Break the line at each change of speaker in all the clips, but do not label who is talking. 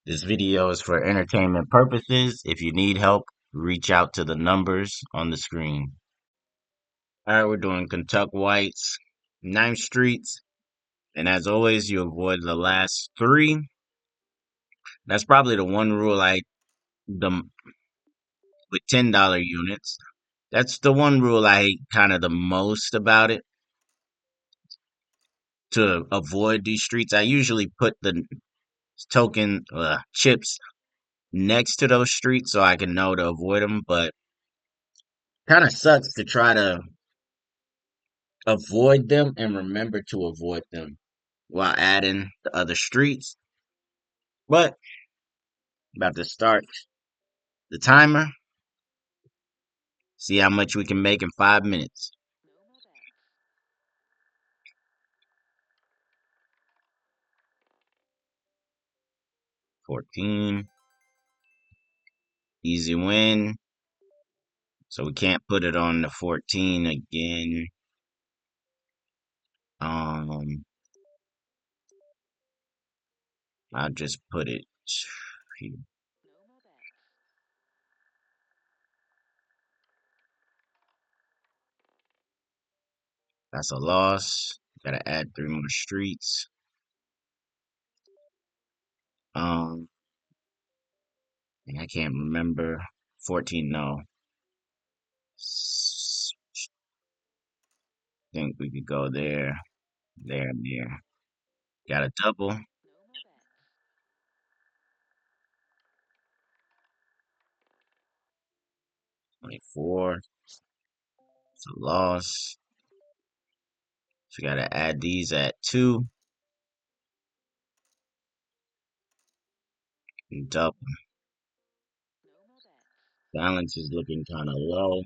This video is for entertainment purposes. If you need help, reach out to the numbers on the screen. All right, we're doing Kentucky Whites, 9th Streets, and as always, you avoid the last three. That's probably the one rule the with $10 units. That's the one rule I hate kind of the most about it. To avoid these streets, I usually put the token chips next to those streets so I can know to avoid them, but kind of sucks to try to avoid them and remember to avoid them while adding the other streets. But about to start the timer. See how much we can make in 5 minutes. 14. Easy win. So we can't put it on the 14 again. I'll just put it here. That's a loss. Gotta add 3 more streets. And I can't remember. 14, no. Think we could go there, there, and there. Got a double. 24. It's a loss. So we gotta add these at 2. And double. Balance is looking kind of low.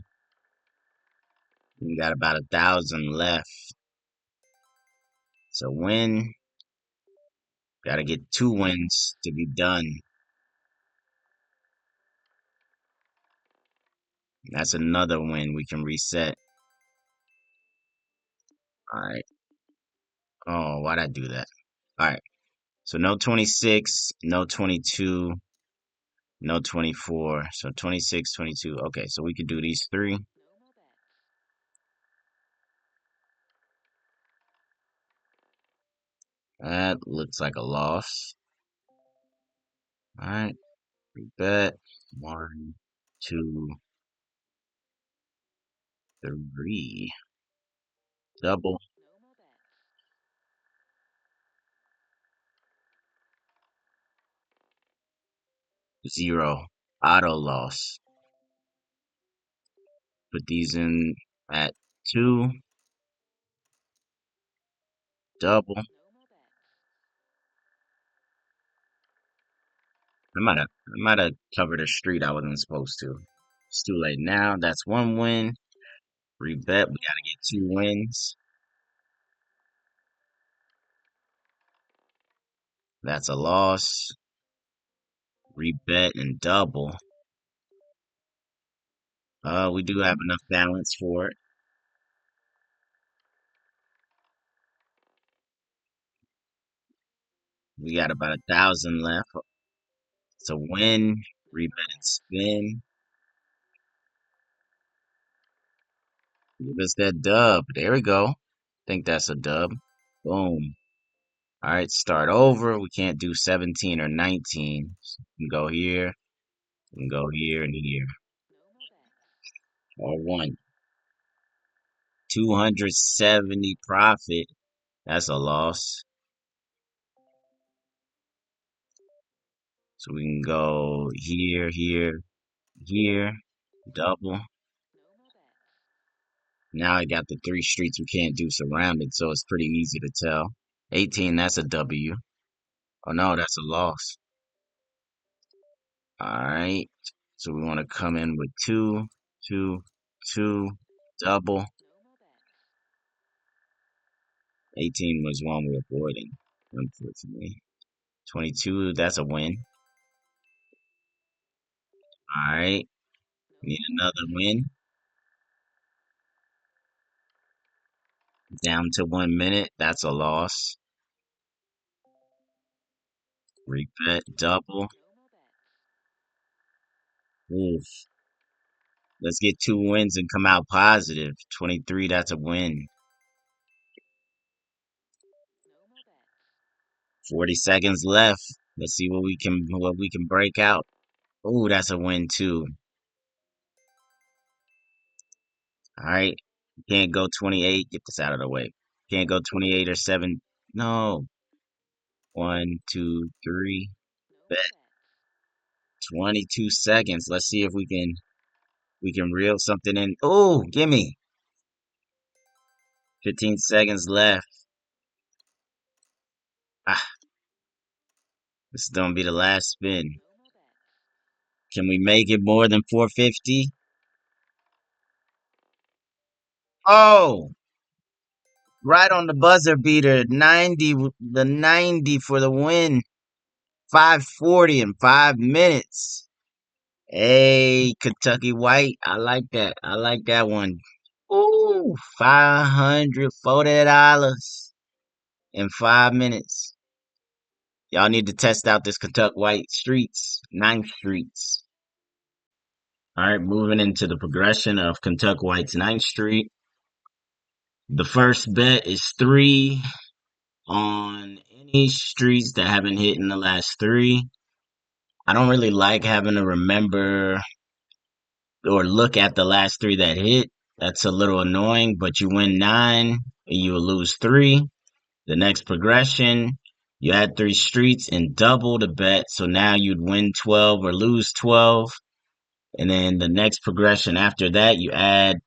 We got about 1,000 left. So win. Gotta get 2 wins to be done. That's another win. We can reset. Alright. Oh, why'd I do that? Alright. So no 26, no 22, no 24. So 26, 22. Okay, so we could do these 3. That looks like a loss. Alright. Bet. 1, 2, 3. Double. 0. Auto loss. Put these in at 2. Double. I might have covered a street I wasn't supposed to. It's too late now. That's 1 win. Rebet. We gotta get 2 wins. That's a loss. Rebet and double. We do have enough balance for it. We got about 1,000 left. So win, rebet and spin. Give us that dub. There we go. Think that's a dub. Boom. All right, start over. We can't do 17 or 19. So we can go here. We can go here and here. Or 1. 270 profit. That's a loss. So we can go here, here, here. Double. Now I got the 3 streets we can't do surrounded, so it's pretty easy to tell. 18, that's a W. Oh no, that's a loss. Alright. So we want to come in with 2, 2, 2, double. 18 was one we're avoiding, unfortunately. 22, that's a win. Alright. Need another win. Down to 1 minute, that's a loss. Rebet double. Oof. Let's get 2 wins and come out positive. 23, that's a win. 40 seconds left. Let's see what we can break out. Ooh, that's a win too. All right. Can't go 28. Get this out of the way. Can't go 28 or 7. No. 1, 2, 3. Bet 22 seconds. Let's see if we can reel something in. Oh, gimme. 15 seconds left. Ah, this is gonna be the last spin. Can we make it more than 450? Oh, right on the buzzer beater. 90, the 90 for the win. 540 in 5 minutes. Hey, Kentucky White. I like that. I like that one. Ooh, $540 in 5 minutes. Y'all need to test out this Kentucky White Streets, 9th Streets. All right, moving into the progression of Kentucky White's 9th Street. The first bet is 3 on any streets that haven't hit in the last 3. I don't really like having to remember or look at the last 3 that hit. That's a little annoying, but you win 9 and you will lose 3. The next progression, you add 3 streets and double the bet. So now you'd win 12 or lose 12. And then the next progression after that, you add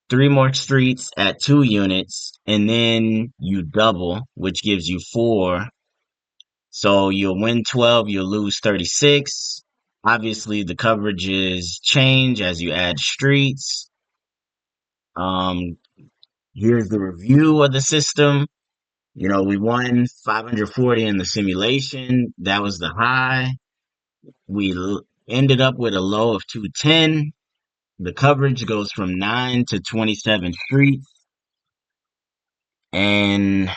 3 more streets at 2 units, and then you double, which gives you 4. So you'll win 12, you'll lose 36. Obviously, the coverages change as you add streets. Um, Here's the review of the system. We won 540 in the simulation. That was the high. We ended up with a low of 210. The coverage goes from 9 to 27 streets. And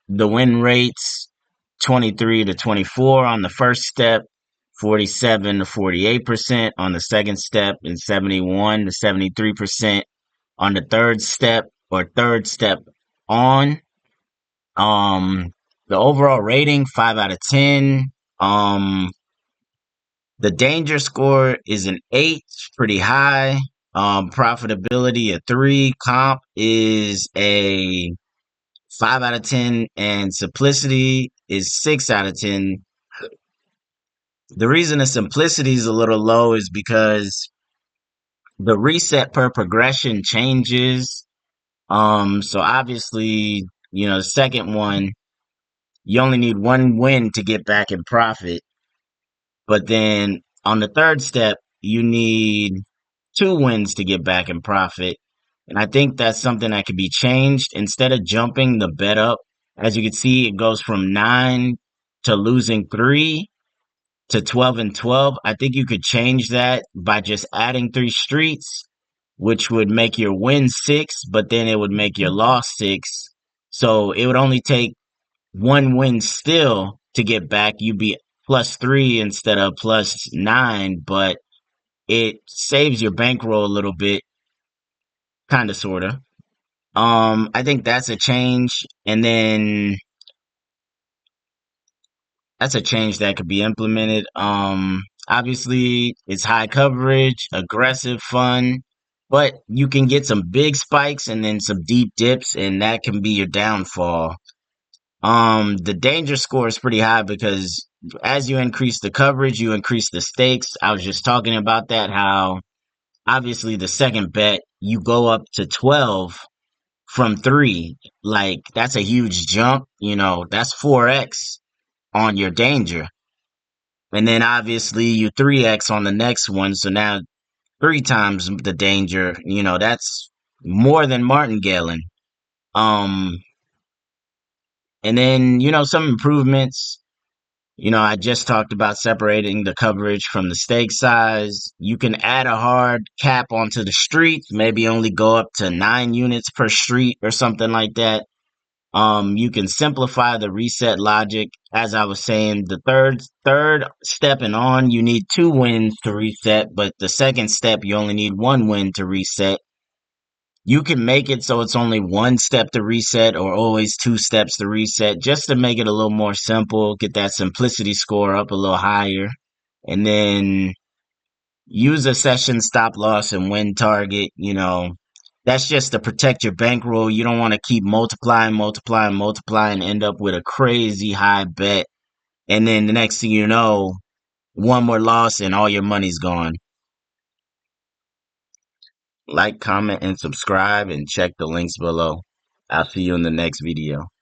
the win rates 23 to 24 on the first step, 47 to 48% on the second step, and 71 to 73% on the third step or third step on. The overall rating 5 out of 10. The danger score is an 8, pretty high. Profitability a 3. Comp is a 5 out of 10, and simplicity is 6 out of 10. The reason the simplicity is a little low is because the reset per progression changes. So obviously, the second one, you only need 1 win to get back in profit. But then on the third step, you need 2 wins to get back in profit. And I think that's something that could be changed. Instead of jumping the bet up, as you can see, it goes from 9 to losing 3 to 12 and 12. I think you could change that by just adding 3 streets, which would make your win 6, but then it would make your loss 6. So it would only take 1 win still to get back. You'd be +3 instead of +9, but it saves your bankroll a little bit, kind of, sort of. I think that's a change, and then that's a change that could be implemented. Obviously, it's high coverage, aggressive, fun, but you can get some big spikes and then some deep dips, and that can be your downfall. The danger score is pretty high because as you increase the coverage, you increase the stakes. I was just talking about that, how obviously the second bet, you go up to 12 from 3. Like, that's a huge jump, that's 4x on your danger. And then obviously you 3x on the next one. So now 3 times the danger, that's more than martingale. Um, and then, some improvements. I just talked about separating the coverage from the stake size. You can add a hard cap onto the street, maybe only go up to 9 units per street or something like that. You can simplify the reset logic. As I was saying, the third step and on, you need 2 wins to reset, but the second step, you only need 1 win to reset. You can make it so it's only 1 step to reset or always 2 steps to reset, just to make it a little more simple, get that simplicity score up a little higher. And then use a session stop loss and win target. That's just to protect your bankroll. You don't want to keep multiplying, multiplying, multiplying, end up with a crazy high bet. And then the next thing you know, one more loss and all your money's gone. Like, comment, and subscribe, and check the links below. I'll see you in the next video.